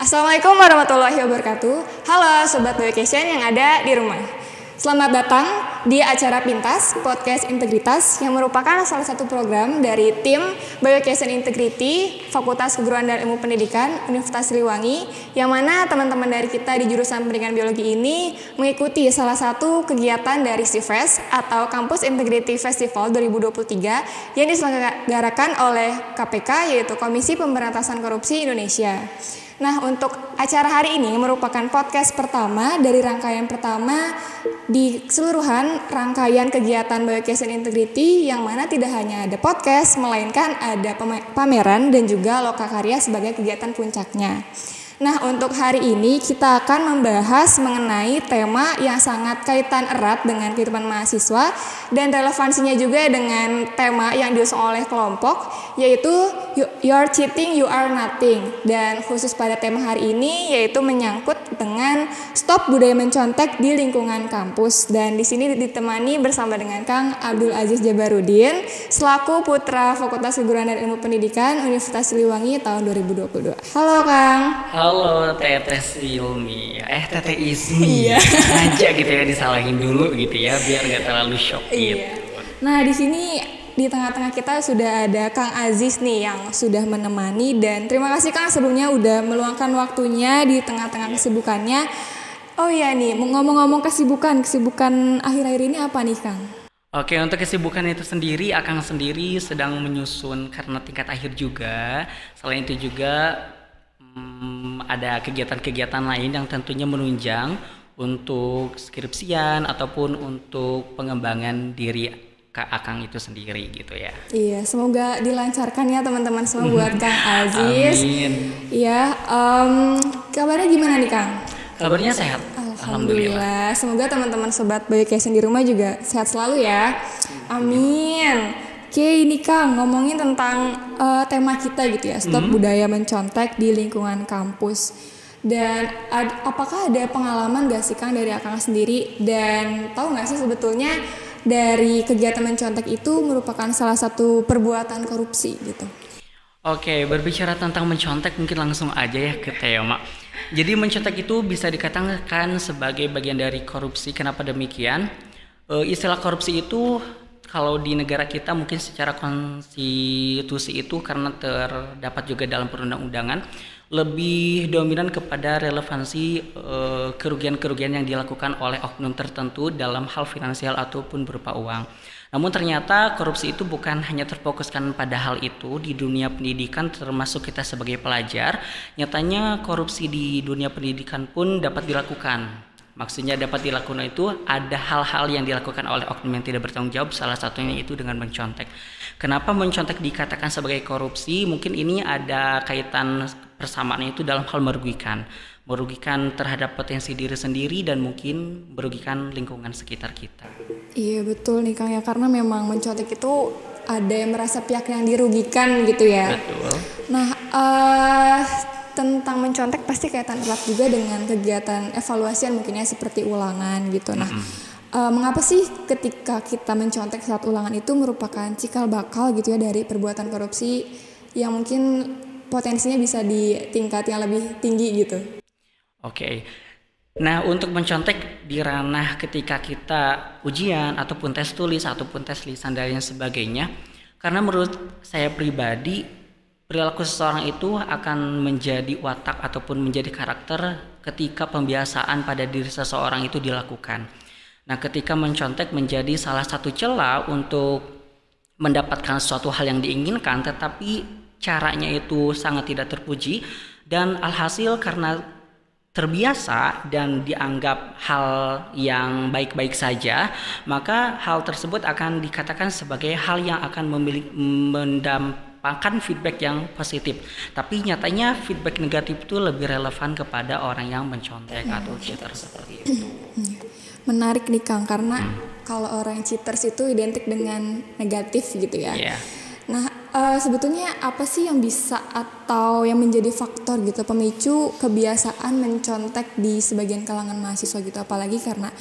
Assalamualaikum warahmatullahi wabarakatuh. Halo Sobat Biocation yang ada di rumah. Selamat datang di acara Pintas, Podcast Integritas yang merupakan salah satu program dari tim Biocation Integrity Fakultas Keguruan dan Ilmu Pendidikan Universitas Siliwangi, yang mana teman-teman dari kita di jurusan pendidikan biologi ini mengikuti salah satu kegiatan dari CIFES atau Campus Integrity Festival 2023 yang diselenggarakan oleh KPK, yaitu Komisi Pemberantasan Korupsi Indonesia. Nah, untuk acara hari ini merupakan podcast pertama dari rangkaian pertama di keseluruhan rangkaian kegiatan Biocation Integrity, yang mana tidak hanya ada podcast, melainkan ada pameran dan juga lokakarya sebagai kegiatan puncaknya. Nah, untuk hari ini kita akan membahas mengenai tema yang sangat kaitan erat dengan kehidupan mahasiswa dan relevansinya juga dengan tema yang diusung oleh kelompok, yaitu You're Cheating, You Are Nothing. Dan khusus pada tema hari ini yaitu menyangkut dengan stop budaya mencontek di lingkungan kampus. Dan di sini ditemani bersama dengan Kang Abdul Aziz Jabarudin selaku putra Fakultas Keguruan dan Ilmu Pendidikan Universitas Siliwangi tahun 2022. Halo Kang. Halo Teteh Silmi, Teteh Ismi, aja gitu ya, disalahin dulu gitu ya biar nggak terlalu shock gitu. Nah, di sini di tengah-tengah kita sudah ada Kang Aziz nih yang sudah menemani, dan terima kasih Kang sebelumnya udah meluangkan waktunya di tengah-tengah kesibukannya. Oh iya nih, ngomong-ngomong kesibukan akhir-akhir ini apa nih Kang? Oke, untuk kesibukan itu sendiri, Akang sendiri sedang menyusun karena tingkat akhir juga. Selain itu juga ada kegiatan-kegiatan lain yang tentunya menunjang untuk skripsian ataupun untuk pengembangan diri Akang itu sendiri gitu ya. Iya, semoga dilancarkan ya teman-teman semua buat Kang Aziz. Amin. Iya, kabarnya gimana nih Kang? Kabarnya sehat. Alhamdulillah. Semoga teman-teman Sobat Biocation di rumah juga sehat selalu ya. Amin. Oke, ini Kang, ngomongin tentang tema kita gitu ya, stop budaya mencontek di lingkungan kampus. Dan apakah ada pengalaman gak sih Kang dari Akang sendiri, dan tahu gak sih sebetulnya dari kegiatan mencontek itu merupakan salah satu perbuatan korupsi gitu? Oke, berbicara tentang mencontek mungkin langsung aja ya ke tema. Jadi mencontek itu bisa dikatakan sebagai bagian dari korupsi. Kenapa demikian? Istilah korupsi itu kalau di negara kita mungkin secara konstitusi itu karena terdapat juga dalam perundang-undangan lebih dominan kepada relevansi kerugian-kerugian yang dilakukan oleh oknum tertentu dalam hal finansial ataupun berupa uang. Namun ternyata korupsi itu bukan hanya terfokuskan pada hal itu di dunia pendidikan, termasuk kita sebagai pelajar. Nyatanya korupsi di dunia pendidikan pun dapat dilakukan. Maksudnya dapat dilakukan itu ada hal-hal yang dilakukan oleh oknum yang tidak bertanggung jawab, salah satunya itu dengan mencontek. Kenapa mencontek dikatakan sebagai korupsi? Mungkin ini ada kaitan persamaannya itu dalam hal merugikan terhadap potensi diri sendiri dan mungkin merugikan lingkungan sekitar kita. Iya betul nih Kang ya, karena memang mencontek itu ada yang merasa pihak yang dirugikan gitu ya. Betul. Nah, tentang mencontek pasti kaitan erat juga dengan kegiatan evaluasian mungkin ya, seperti ulangan gitu. Nah, mengapa sih ketika kita mencontek saat ulangan itu merupakan cikal bakal gitu ya dari perbuatan korupsi yang mungkin potensinya bisa di tingkat yang lebih tinggi gitu? Oke. Nah, untuk mencontek di ranah ketika kita ujian ataupun tes tulis ataupun tes lisan dan lain sebagainya, karena menurut saya pribadi perilaku seseorang itu akan menjadi watak ataupun menjadi karakter ketika pembiasaan pada diri seseorang itu dilakukan. Nah, ketika mencontek menjadi salah satu celah untuk mendapatkan suatu hal yang diinginkan, tetapi caranya itu sangat tidak terpuji, dan alhasil karena terbiasa dan dianggap hal yang baik-baik saja, maka hal tersebut akan dikatakan sebagai hal yang akan mendapatkan feedback yang positif. Tapi nyatanya feedback negatif itu lebih relevan kepada orang yang mencontek atau cheater seperti itu. Menarik nih Kang, karena kalau orang cheaters itu identik dengan negatif gitu ya. Yeah. Nah, sebetulnya apa sih yang bisa atau yang menjadi faktor gitu pemicu kebiasaan mencontek di sebagian kalangan mahasiswa gitu, apalagi karena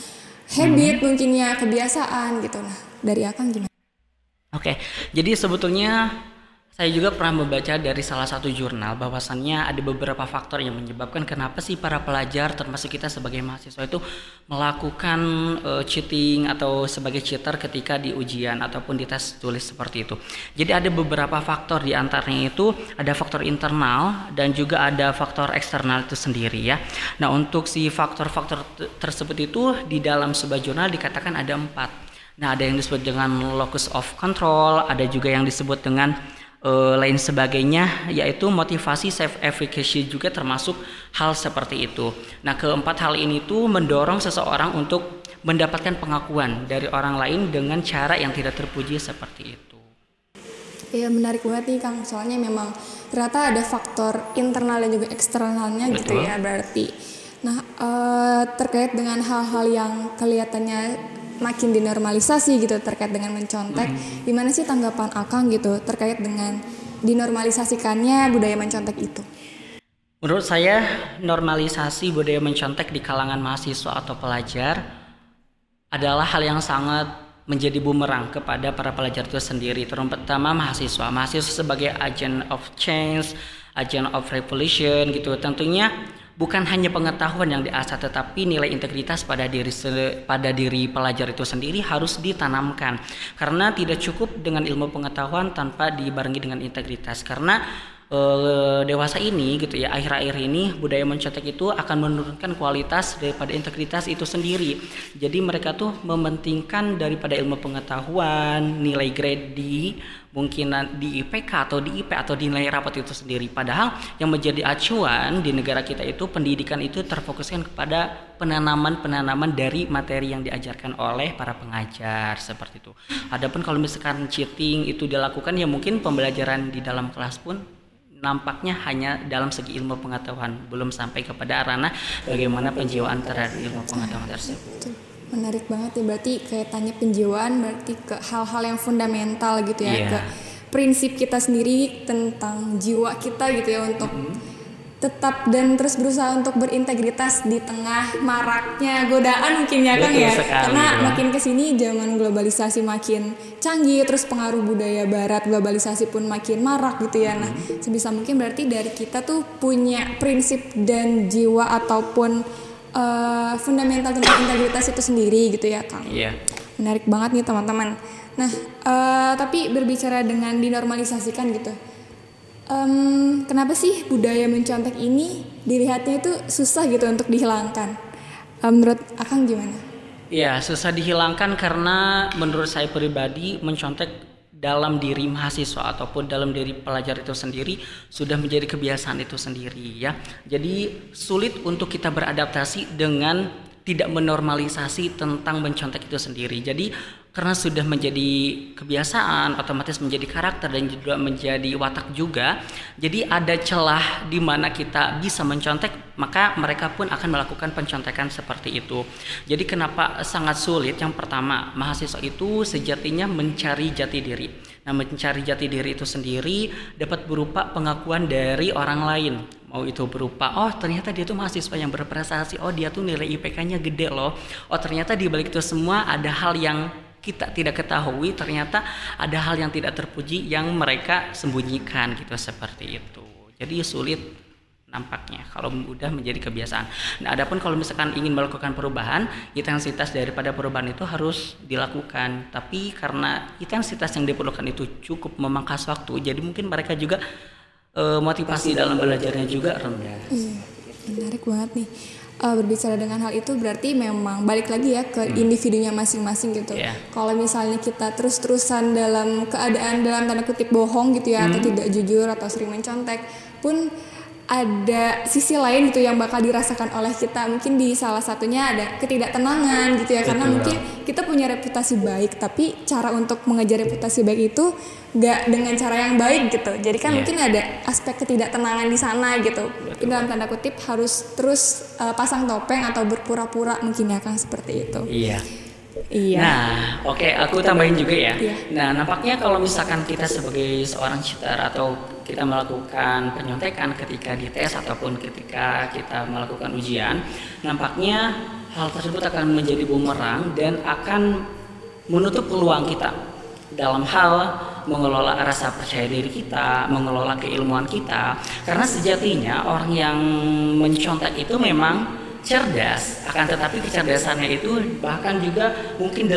habit mungkinnya, kebiasaan gitu. Nah, dari Akang gimana? Oke, jadi sebetulnya Saya juga pernah membaca dari salah satu jurnal bahwasannya ada beberapa faktor yang menyebabkan kenapa sih para pelajar termasuk kita sebagai mahasiswa itu melakukan cheating atau sebagai cheater ketika di ujian ataupun di tes tulis seperti itu. Jadi ada beberapa faktor, di antaranya itu ada faktor internal dan juga ada faktor eksternal itu sendiri ya. Nah, untuk si faktor-faktor tersebut itu di dalam sebuah jurnal dikatakan ada 4. Nah, ada yang disebut dengan locus of control, ada juga yang disebut dengan lain sebagainya, yaitu motivasi self efficacy juga termasuk hal seperti itu. Nah, keempat hal ini tuh mendorong seseorang untuk mendapatkan pengakuan dari orang lain dengan cara yang tidak terpuji seperti itu. Iya, menarik banget nih Kang, soalnya memang ternyata ada faktor internal dan juga eksternalnya. Betul. Gitu ya berarti. Nah, terkait dengan hal-hal yang kelihatannya makin dinormalisasi gitu terkait dengan mencontek, gimana sih tanggapan Akang gitu terkait dengan dinormalisasikannya budaya mencontek itu? Menurut saya normalisasi budaya mencontek di kalangan mahasiswa atau pelajar adalah hal yang sangat menjadi bumerang kepada para pelajar itu sendiri, terutama mahasiswa. Mahasiswa sebagai agent of change, agent of revolution gitu. Tentunya bukan hanya pengetahuan yang diasah, tetapi nilai integritas pada diri pelajar itu sendiri harus ditanamkan. Karena tidak cukup dengan ilmu pengetahuan tanpa dibarengi dengan integritas. Karena dewasa ini gitu ya, akhir-akhir ini budaya mencontek itu akan menurunkan kualitas daripada integritas itu sendiri. Jadi mereka tuh mementingkan daripada ilmu pengetahuan, nilai grade mungkin di IPK atau di IP atau di nilai rapat itu sendiri. Padahal yang menjadi acuan di negara kita itu pendidikan itu terfokuskan kepada penanaman dari materi yang diajarkan oleh para pengajar seperti itu. Adapun kalau misalkan cheating itu dilakukan, ya mungkin pembelajaran di dalam kelas pun nampaknya hanya dalam segi ilmu pengetahuan, belum sampai kepada ranah bagaimana penjiwaan terhadap ilmu pengetahuan tersebut. Menarik banget ya, berarti kaitannya penjiwaan berarti ke hal-hal yang fundamental gitu ya, ke prinsip kita sendiri tentang jiwa kita gitu ya, untuk tetap dan terus berusaha untuk berintegritas di tengah maraknya godaan mungkin ya Kang ya. Karena makin kesini zaman globalisasi makin canggih, terus pengaruh budaya barat globalisasi pun makin marak gitu ya. Nah, sebisa mungkin berarti dari kita tuh punya prinsip dan jiwa ataupun fundamental tentang integritas itu sendiri gitu ya Kang. Iya. Menarik banget nih teman-teman. Nah, tapi berbicara dengan dinormalisasikan gitu, kenapa sih budaya mencontek ini dilihatnya itu susah gitu untuk dihilangkan? Menurut Akang gimana? Ya, susah dihilangkan karena menurut saya pribadi mencontek dalam diri mahasiswa ataupun dalam diri pelajar itu sendiri sudah menjadi kebiasaan itu sendiri ya. Jadi sulit untuk kita beradaptasi dengan tidak menormalisasi tentang mencontek itu sendiri. Jadi karena sudah menjadi kebiasaan, otomatis menjadi karakter dan juga menjadi watak juga. Jadi ada celah di mana kita bisa mencontek, maka mereka pun akan melakukan pencontekan seperti itu. Jadi kenapa sangat sulit? Yang pertama, mahasiswa itu sejatinya mencari jati diri. Nah, mencari jati diri itu sendiri dapat berupa pengakuan dari orang lain. Mau itu berupa, oh ternyata dia tuh mahasiswa yang berprestasi, oh dia tuh nilai IPK-nya gede loh. Oh ternyata di balik itu semua ada hal yang kita tidak ketahui, ternyata ada hal yang tidak terpuji yang mereka sembunyikan gitu, seperti itu. Jadi sulit nampaknya kalau udah menjadi kebiasaan. Nah, adapun kalau misalkan ingin melakukan perubahan, intensitas daripada perubahan itu harus dilakukan. Tapi karena intensitas yang diperlukan itu cukup memangkas waktu, jadi mungkin mereka juga motivasi dalam belajarnya juga rendah. Menarik banget nih. Berbicara dengan hal itu berarti memang balik lagi ya ke individunya masing-masing gitu. Kalau misalnya kita terus-terusan dalam keadaan dalam tanda kutip bohong gitu ya, atau tidak jujur atau sering mencontek pun ada sisi lain gitu yang bakal dirasakan oleh kita. Mungkin di salah satunya ada ketidaktenangan gitu ya. Betul. Karena mungkin kita punya reputasi baik, tapi cara untuk mengejar reputasi baik itu gak dengan cara yang baik gitu. Jadi kan mungkin ada aspek ketidaktenangan di sana gitu. Betul. Dalam tanda kutip harus terus pasang topeng atau berpura-pura mungkin ya Kang, seperti itu. Iya. Nah, oke, aku tambahin juga ya. Nah, nampaknya kalau misalkan kita sebagai seorang cheater atau kita melakukan penyontekan ketika di tes ataupun ketika kita melakukan ujian, nampaknya hal tersebut akan menjadi bumerang dan akan menutup peluang kita dalam hal mengelola rasa percaya diri kita, mengelola keilmuan kita. Karena sejatinya orang yang mencontek itu memang cerdas, akan tetapi kecerdasannya itu bahkan juga mungkin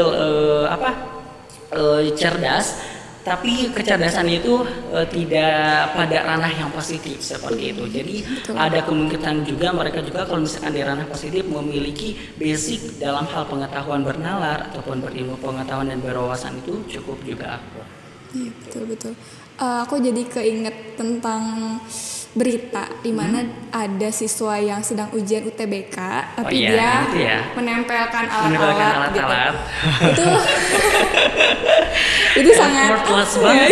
cerdas, tapi kecerdasannya itu tidak pada ranah yang positif seperti itu. Jadi ada kemungkinan juga mereka juga kalau misalkan di ranah positif memiliki basic dalam hal pengetahuan bernalar ataupun berilmu pengetahuan dan berwawasan itu cukup juga akurat. Iya, betul. Aku jadi keinget tentang berita di mana ada siswa yang sedang ujian UTBK tapi dia menempelkan alat-alat gitu. Itu sangat banget.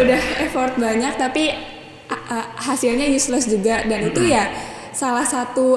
Udah effort banyak tapi hasilnya useless juga, dan itu ya salah satu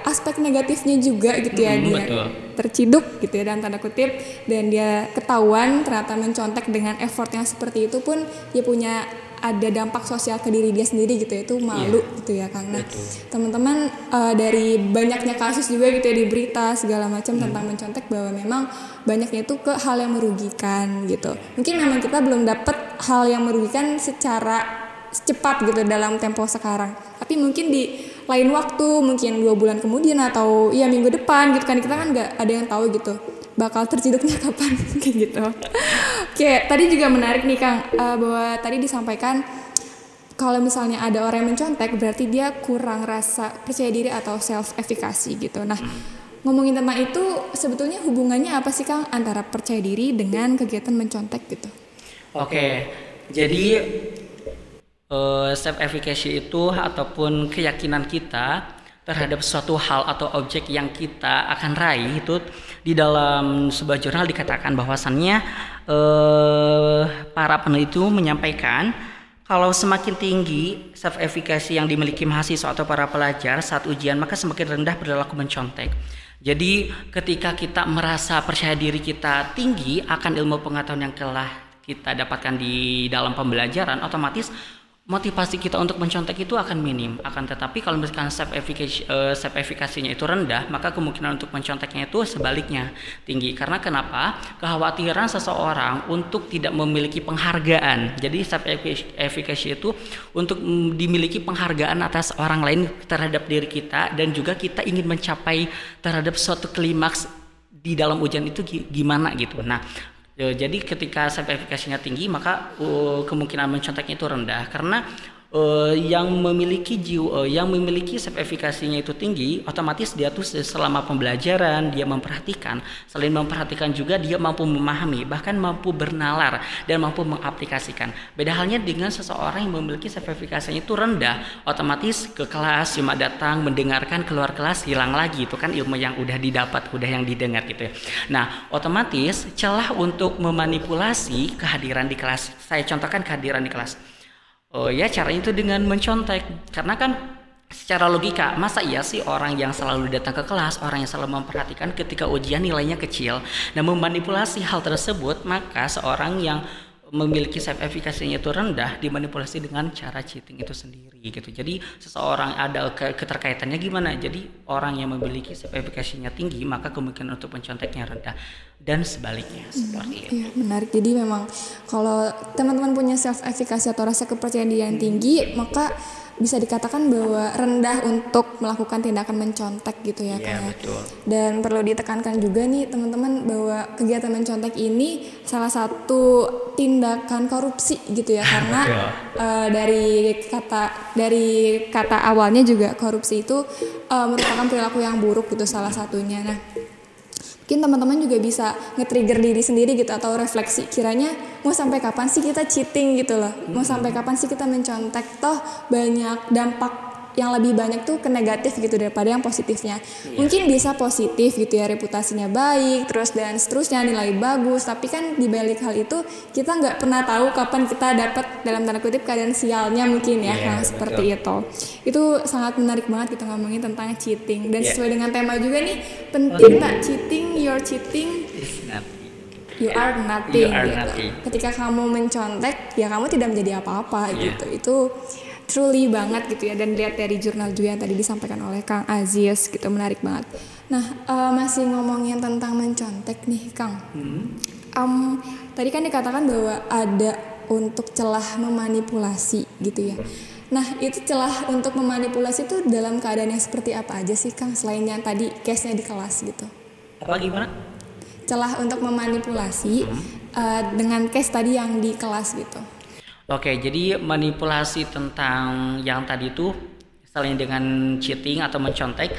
aspek negatifnya juga gitu ya. Dia betul. Terciduk gitu ya dalam tanda kutip, dan dia ketahuan ternyata mencontek dengan effort yang seperti itu pun dia punya ada dampak sosial ke diri dia sendiri gitu ya, itu malu gitu ya Kang. Nah, teman-teman dari banyaknya kasus juga gitu ya di berita segala macam tentang mencontek, bahwa memang banyaknya itu ke hal yang merugikan gitu. Mungkin memang kita belum dapat hal yang merugikan secara cepat gitu dalam tempo sekarang, tapi mungkin di lain waktu, mungkin 2 bulan kemudian atau ya minggu depan gitu kan, kita kan nggak ada yang tahu gitu bakal terciduknya kapan kayak gitu. Oke, tadi juga menarik nih Kang, bahwa tadi disampaikan kalau misalnya ada orang yang mencontek berarti dia kurang rasa percaya diri atau self efficacy gitu. Nah, ngomongin tentang itu sebetulnya hubungannya apa sih Kang antara percaya diri dengan kegiatan mencontek gitu? Oke, jadi self efficacy itu ataupun keyakinan kita terhadap suatu hal atau objek yang kita akan raih, itu di dalam sebuah jurnal dikatakan bahwasannya para peneliti menyampaikan kalau semakin tinggi self efficacy yang dimiliki mahasiswa atau para pelajar saat ujian, maka semakin rendah perilaku mencontek. Jadi ketika kita merasa percaya diri kita tinggi akan ilmu pengetahuan yang telah kita dapatkan di dalam pembelajaran, otomatis motivasi kita untuk mencontek itu akan minim. Akan tetapi kalau misalkan self efficacy-nya itu rendah, maka kemungkinan untuk menconteknya itu sebaliknya tinggi. Karena kenapa? Kekhawatiran seseorang untuk tidak memiliki penghargaan. Jadi self efficacy itu untuk dimiliki penghargaan atas orang lain terhadap diri kita, dan juga kita ingin mencapai terhadap suatu klimaks di dalam ujian itu gimana gitu. Nah, jadi ketika self efficacy-nya tinggi, maka kemungkinan menconteknya itu rendah. Karena yang memiliki self efficacy-nya itu tinggi, otomatis dia tuh selama pembelajaran dia memperhatikan, selain memperhatikan juga dia mampu memahami, bahkan mampu bernalar dan mampu mengaplikasikan. Beda halnya dengan seseorang yang memiliki self efficacy-nya itu rendah, otomatis ke kelas cuma datang mendengarkan, keluar kelas hilang lagi, itu kan ilmu yang udah didapat, udah yang didengar gitu ya. Nah, otomatis celah untuk memanipulasi kehadiran di kelas. Saya contohkan kehadiran di kelas. Caranya itu dengan mencontek. Karena kan secara logika, masa iya sih orang yang selalu datang ke kelas, orang yang selalu memperhatikan ketika ujian nilainya kecil. Nah, memanipulasi hal tersebut, maka seorang yang memiliki self efficacy-nya itu rendah dimanipulasi dengan cara cheating itu sendiri gitu. Jadi seseorang ada keterkaitannya gimana? Jadi orang yang memiliki self efficacy-nya tinggi, maka kemungkinan untuk menconteknya rendah, dan sebaliknya seperti itu. Iya, menarik. Jadi memang kalau teman-teman punya self efficacy atau rasa kepercayaan diri yang tinggi, maka bisa dikatakan bahwa rendah untuk melakukan tindakan mencontek gitu ya Kang. Betul. Dan perlu ditekankan juga nih teman-teman bahwa kegiatan mencontek ini salah satu tindakan korupsi gitu ya, karena dari kata awalnya juga korupsi itu merupakan perilaku yang buruk gitu salah satunya. Nah, mungkin teman-teman juga bisa nge-trigger diri sendiri gitu atau refleksi, kiranya mau sampai kapan sih kita cheating gitu loh, mau sampai kapan sih kita mencontek, toh banyak dampak yang lebih banyak tuh ke negatif gitu daripada yang positifnya. Mungkin bisa positif gitu ya, reputasinya baik terus dan seterusnya, nilai bagus, tapi kan di balik hal itu kita nggak pernah tahu kapan kita dapat dalam tanda kutip keadaan sialnya mungkin ya, seperti itu. Itu sangat menarik banget kita ngomongin tentang cheating, dan sesuai dengan tema juga nih, penting tak cheating, your cheating you are nothing gitu. Ketika kamu mencontek ya kamu tidak menjadi apa-apa gitu. Itu truly banget gitu ya, dan lihat dari jurnal juga yang tadi disampaikan oleh Kang Aziz gitu, menarik banget. Nah, masih ngomongin tentang mencontek nih Kang. Tadi kan dikatakan bahwa ada untuk celah memanipulasi gitu ya. Nah, itu celah untuk memanipulasi itu dalam keadaan yang seperti apa aja sih Kang, selain yang tadi case-nya di kelas gitu? Apa gimana? Celah untuk memanipulasi dengan case tadi yang di kelas gitu. Oke, jadi manipulasi tentang yang tadi itu selain dengan cheating atau mencontek,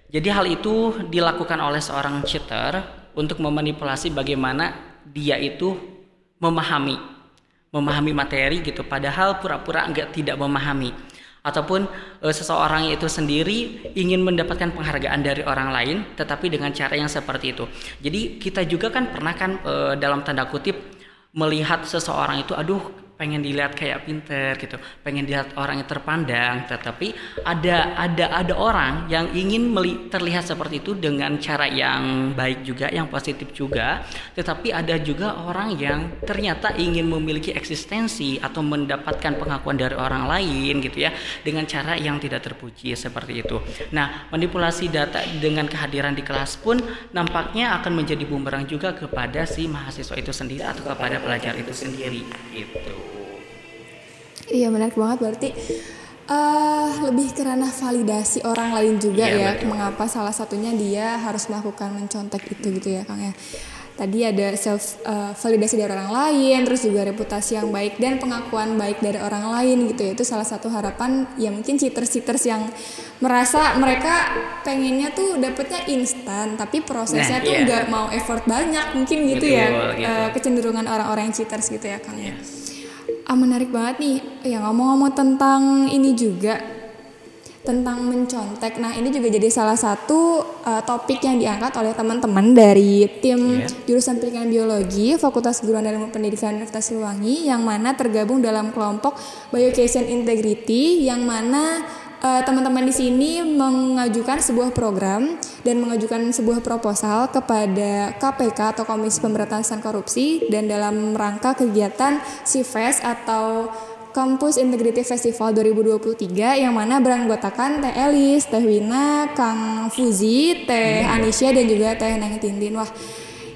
jadi hal itu dilakukan oleh seorang cheater untuk memanipulasi bagaimana dia itu memahami materi gitu, padahal pura-pura tidak memahami, ataupun seseorang itu sendiri ingin mendapatkan penghargaan dari orang lain tetapi dengan cara yang seperti itu. Jadi kita juga kan pernah kan dalam tanda kutip melihat seseorang itu pengen dilihat kayak pinter gitu, pengen dilihat orang yang terpandang, tetapi ada orang yang ingin terlihat seperti itu dengan cara yang baik juga, yang positif juga, tetapi ada juga orang yang ternyata ingin memiliki eksistensi atau mendapatkan pengakuan dari orang lain gitu ya, dengan cara yang tidak terpuji seperti itu. Nah, manipulasi data dengan kehadiran di kelas pun nampaknya akan menjadi bumerang juga kepada si mahasiswa itu sendiri atau kepada pelajar itu sendiri gitu. Iya, menarik banget, berarti lebih karena validasi orang lain juga ya, betul. Mengapa salah satunya dia harus melakukan mencontek itu gitu ya Kang ya. Tadi ada self validasi dari orang lain, terus juga reputasi yang baik dan pengakuan baik dari orang lain gitu ya. Itu salah satu harapan ya, mungkin cheaters yang merasa mereka pengennya tuh dapetnya instan, tapi prosesnya tuh nggak mau effort banyak mungkin gitu, betul, ya gitu. Kecenderungan orang-orang yang cheaters gitu ya Kang ya. Menarik banget nih ya, ngomong-ngomong tentang ini juga, tentang mencontek. Nah, ini juga jadi salah satu topik yang diangkat oleh teman-teman dari tim jurusan pendidikan biologi Fakultas Keguruan dan Ilmu Pendidikan Universitas Siliwangi, yang mana tergabung dalam kelompok Bioeducation Integrity, yang mana teman-teman di sini mengajukan sebuah program dan mengajukan sebuah proposal kepada KPK atau Komisi Pemberantasan Korupsi, dan dalam rangka kegiatan CIFES atau Kampus Integrity Festival 2023, yang mana beranggotakan Teh Elis, Teh Wina, Kang Fuzi, Teh Anisya, dan juga Teh Neng Tintin. Wah,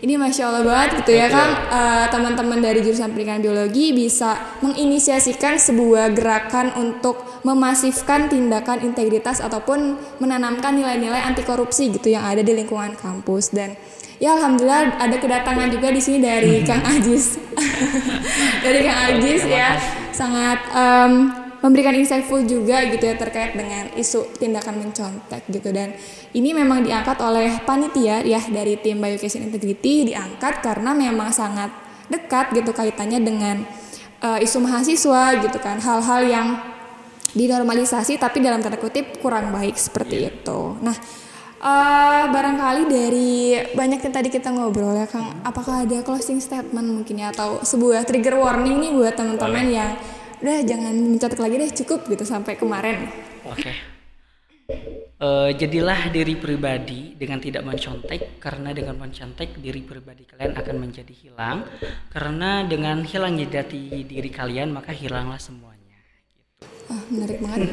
ini Masya Allah banget gitu ya Kang, teman-teman dari jurusan pendidikan biologi bisa menginisiasikan sebuah gerakan untuk memasifkan tindakan integritas ataupun menanamkan nilai-nilai anti korupsi gitu yang ada di lingkungan kampus. Dan ya alhamdulillah ada kedatangan juga di sini dari Kang Ajis. Dari Kang Ajis ya, sangat memberikan insightful juga gitu ya terkait dengan isu tindakan mencontek gitu. Dan ini memang diangkat oleh panitia ya dari tim Bioeducation Integrity, diangkat karena memang sangat dekat gitu kaitannya dengan isu mahasiswa gitu kan, hal-hal yang dinormalisasi tapi dalam tanda kutip kurang baik seperti itu. Nah, barangkali dari banyak yang tadi kita ngobrol ya Kang, apakah ada closing statement mungkin ya, atau sebuah trigger warning nih buat teman-teman yang udah jangan mencontek lagi deh, cukup gitu sampai kemarin. Oke. Jadilah diri pribadi dengan tidak mencontek, karena dengan mencontek diri pribadi kalian akan menjadi hilang, karena dengan hilangnya jati diri kalian maka hilanglah semuanya. Menarik banget.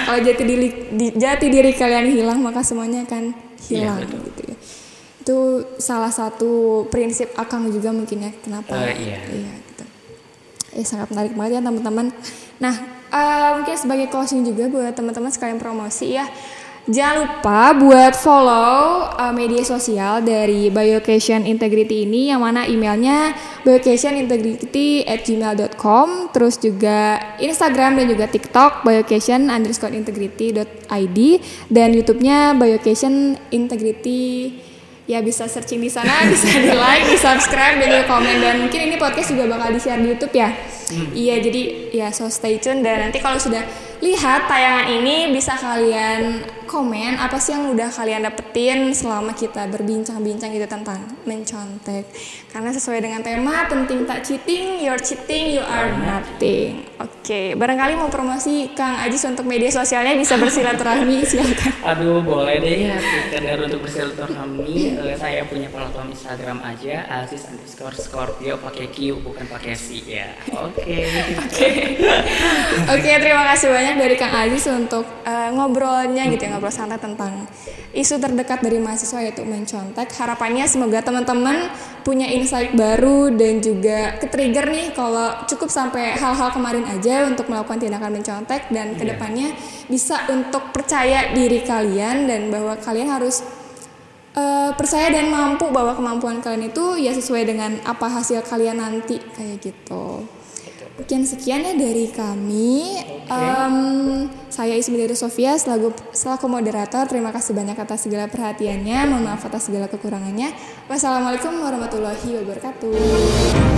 Kalau jati diri kalian hilang maka semuanya akan hilang gitu ya. Itu salah satu prinsip Akang juga mungkin ya, kenapa gitu. Sangat menarik banget ya teman-teman. Nah, mungkin sebagai closing juga buat teman-teman sekalian promosi ya. Jangan lupa buat follow media sosial dari Bioeducation Integrity ini, yang mana emailnya bioeducationintegrity@gmail.com, terus juga Instagram dan juga TikTok bioeducation_integrity.id, dan YouTube-nya Bioeducation Integrity. Ya bisa searching di sana, bisa di like, di subscribe, dan juga komen. Dan mungkin ini podcast juga bakal di-share di YouTube ya. Iya, jadi ya so stay tune. Dan nanti kalau sudah lihat tayangan ini bisa kalian komen apa sih yang udah kalian dapetin selama kita berbincang-bincang gitu tentang mencontek. Karena sesuai dengan tema penting tak cheating, you're cheating, you are nothing. Oke, barangkali mau promosi Kang Ajis untuk media sosialnya bisa bersilaturahmi, silakan. Aduh, boleh deh ya. Sekedar untuk bersilaturahmi, saya punya platform Instagram aja, Aziz_Scorpio, pakai Q bukan pakai C ya. Oke, terima kasih banyak dari Kang Aziz untuk ngobrolnya gitu ya, ngobrol santai tentang isu terdekat dari mahasiswa yaitu mencontek. Harapannya semoga teman-teman punya insight baru dan juga ke-trigger nih kalau cukup sampai hal-hal kemarin aja untuk melakukan tindakan mencontek, dan kedepannya bisa untuk percaya diri kalian dan bahwa kalian harus percaya dan mampu bahwa kemampuan kalian itu ya sesuai dengan apa hasil kalian nanti kayak gitu. Mungkin sekian ya dari kami. Saya Ismi Sofia selaku moderator. Terima kasih banyak atas segala perhatiannya. Mohon maaf atas segala kekurangannya. Wassalamualaikum warahmatullahi wabarakatuh.